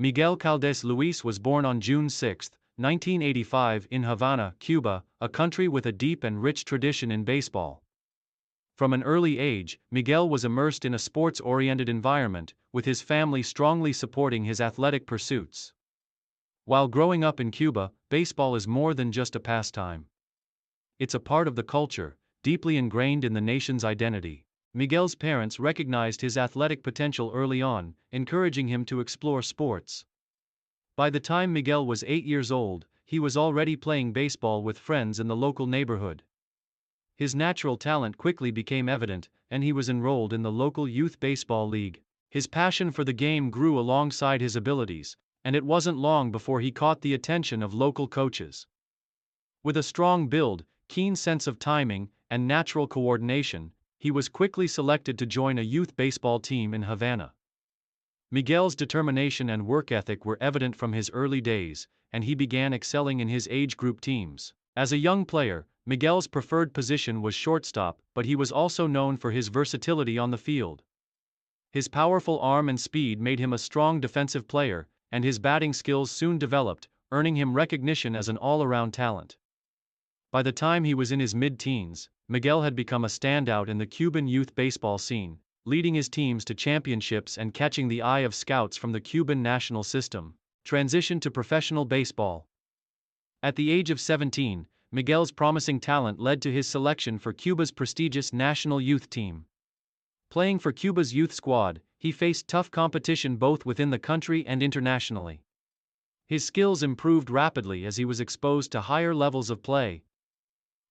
Miguel Caldés Luis was born on June 6, 1985 in Havana, Cuba, a country with a deep and rich tradition in baseball. From an early age, Miguel was immersed in a sports-oriented environment, with his family strongly supporting his athletic pursuits. While growing up in Cuba, baseball is more than just a pastime. It's a part of the culture, deeply ingrained in the nation's identity. Miguel's parents recognized his athletic potential early on, encouraging him to explore sports. By the time Miguel was 8 years old, he was already playing baseball with friends in the local neighborhood. His natural talent quickly became evident, and he was enrolled in the local youth baseball league. His passion for the game grew alongside his abilities, and it wasn't long before he caught the attention of local coaches. With a strong build, keen sense of timing, and natural coordination, he was quickly selected to join a youth baseball team in Havana. Miguel's determination and work ethic were evident from his early days, and he began excelling in his age group teams. As a young player, Miguel's preferred position was shortstop, but he was also known for his versatility on the field. His powerful arm and speed made him a strong defensive player, and his batting skills soon developed, earning him recognition as an all-around talent. By the time he was in his mid-teens, Miguel had become a standout in the Cuban youth baseball scene, leading his teams to championships and catching the eye of scouts from the Cuban national system. Transition to professional baseball. At the age of 17, Miguel's promising talent led to his selection for Cuba's prestigious national youth team. Playing for Cuba's youth squad, he faced tough competition both within the country and internationally. His skills improved rapidly as he was exposed to higher levels of play,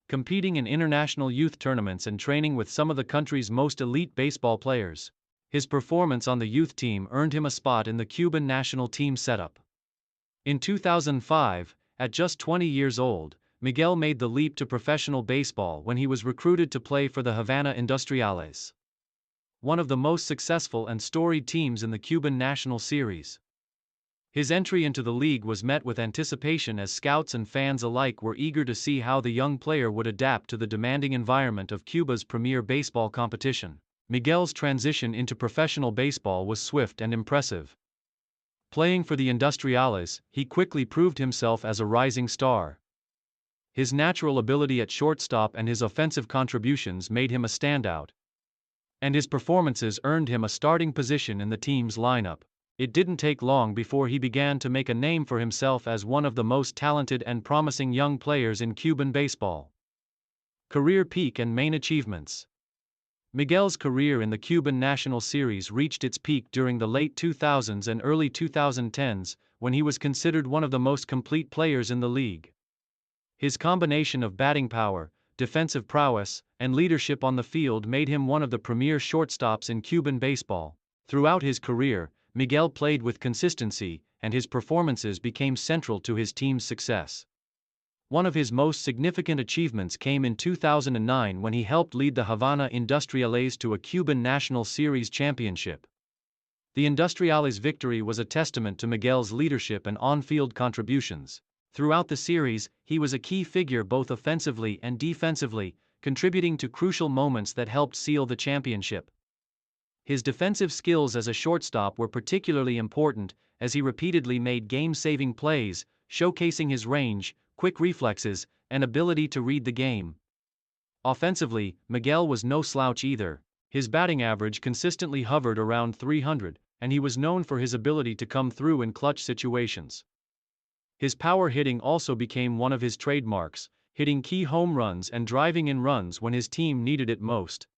competing in international youth tournaments and training with some of the country's most elite baseball players. His performance on the youth team earned him a spot in the Cuban national team setup. In 2005, at just 20 years old, Miguel made the leap to professional baseball when he was recruited to play for the Havana Industriales, one of the most successful and storied teams in the Cuban National Series. His entry into the league was met with anticipation as scouts and fans alike were eager to see how the young player would adapt to the demanding environment of Cuba's premier baseball competition. Miguel's transition into professional baseball was swift and impressive. Playing for the Industriales, he quickly proved himself as a rising star. His natural ability at shortstop and his offensive contributions made him a standout, and his performances earned him a starting position in the team's lineup. It didn't take long before he began to make a name for himself as one of the most talented and promising young players in Cuban baseball. Career peak and main achievements. Miguel's career in the Cuban National Series reached its peak during the late 2000s and early 2010s, when he was considered one of the most complete players in the league. His combination of batting power, defensive prowess, and leadership on the field made him one of the premier shortstops in Cuban baseball. Throughout his career, Miguel played with consistency, and his performances became central to his team's success. One of his most significant achievements came in 2009 when he helped lead the Havana Industriales to a Cuban National Series championship. The Industriales' victory was a testament to Miguel's leadership and on-field contributions. Throughout the series, he was a key figure both offensively and defensively, contributing to crucial moments that helped seal the championship. His defensive skills as a shortstop were particularly important, as he repeatedly made game-saving plays, showcasing his range, quick reflexes, and ability to read the game. Offensively, Miguel was no slouch either. His batting average consistently hovered around 300, and he was known for his ability to come through in clutch situations. His power hitting also became one of his trademarks, hitting key home runs and driving in runs when his team needed it most.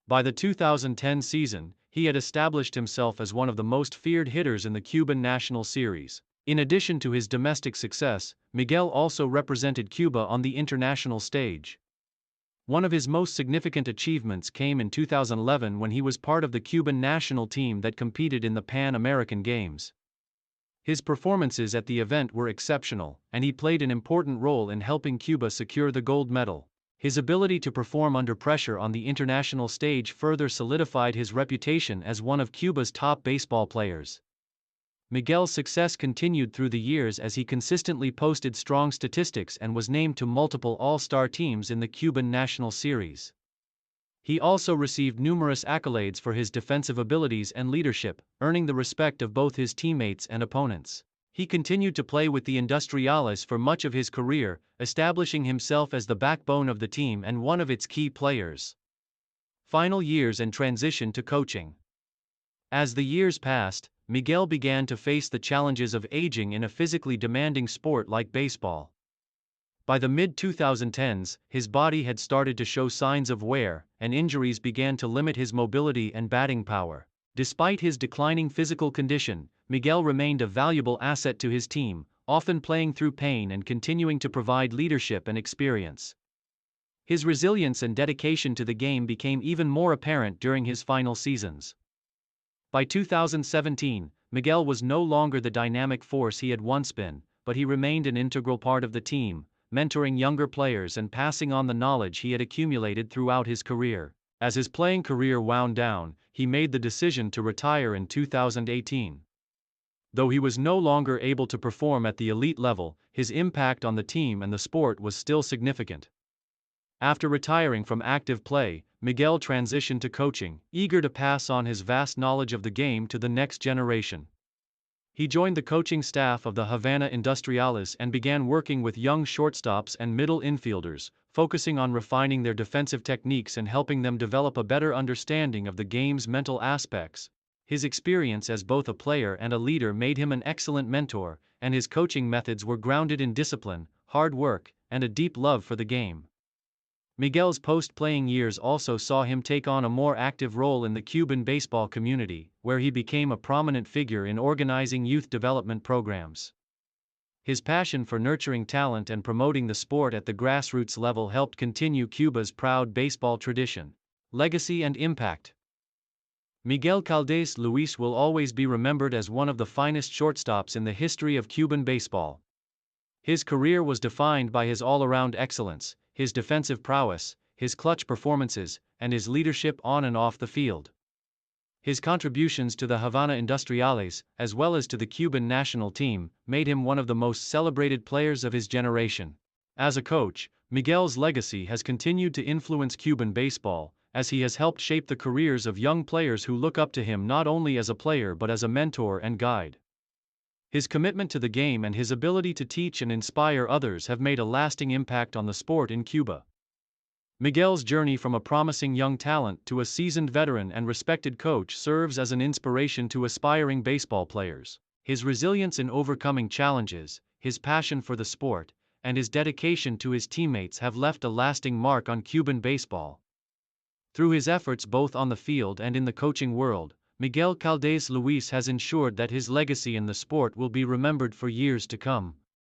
By the 2010 season, he had established himself as one of the most feared hitters in the Cuban National Series. In addition to his domestic success, Miguel also represented Cuba on the international stage. One of his most significant achievements came in 2011 when he was part of the Cuban national team that competed in the Pan American Games. His performances at the event were exceptional, and he played an important role in helping Cuba secure the gold medal. His ability to perform under pressure on the international stage further solidified his reputation as one of Cuba's top baseball players. Miguel's success continued through the years as he consistently posted strong statistics and was named to multiple all-star teams in the Cuban National Series. He also received numerous accolades for his defensive abilities and leadership, earning the respect of both his teammates and opponents. He continued to play with the Industriales for much of his career, establishing himself as the backbone of the team and one of its key players. Final years and transition to coaching. As the years passed, Miguel began to face the challenges of aging in a physically demanding sport like baseball. By the mid-2010s, his body had started to show signs of wear, and injuries began to limit his mobility and batting power. Despite his declining physical condition, Miguel remained a valuable asset to his team, often playing through pain and continuing to provide leadership and experience. His resilience and dedication to the game became even more apparent during his final seasons. By 2017, Miguel was no longer the dynamic force he had once been, but he remained an integral part of the team, mentoring younger players and passing on the knowledge he had accumulated throughout his career. As his playing career wound down, he made the decision to retire in 2018. Though he was no longer able to perform at the elite level, his impact on the team and the sport was still significant. After retiring from active play, Miguel transitioned to coaching, eager to pass on his vast knowledge of the game to the next generation. He joined the coaching staff of the Havana Industriales and began working with young shortstops and middle infielders, focusing on refining their defensive techniques and helping them develop a better understanding of the game's mental aspects. His experience as both a player and a leader made him an excellent mentor, and his coaching methods were grounded in discipline, hard work, and a deep love for the game. Miguel's post-playing years also saw him take on a more active role in the Cuban baseball community, where he became a prominent figure in organizing youth development programs. His passion for nurturing talent and promoting the sport at the grassroots level helped continue Cuba's proud baseball tradition. Legacy and impact. Miguel Caldés Luis will always be remembered as one of the finest shortstops in the history of Cuban baseball. His career was defined by his all-around excellence, his defensive prowess, his clutch performances, and his leadership on and off the field. His contributions to the Havana Industriales, as well as to the Cuban national team, made him one of the most celebrated players of his generation. As a coach, Miguel's legacy has continued to influence Cuban baseball, as he has helped shape the careers of young players who look up to him not only as a player but as a mentor and guide. His commitment to the game and his ability to teach and inspire others have made a lasting impact on the sport in Cuba. Miguel's journey from a promising young talent to a seasoned veteran and respected coach serves as an inspiration to aspiring baseball players. His resilience in overcoming challenges, his passion for the sport, and his dedication to his teammates have left a lasting mark on Cuban baseball. Through his efforts both on the field and in the coaching world, Miguel Caldés Luis has ensured that his legacy in the sport will be remembered for years to come.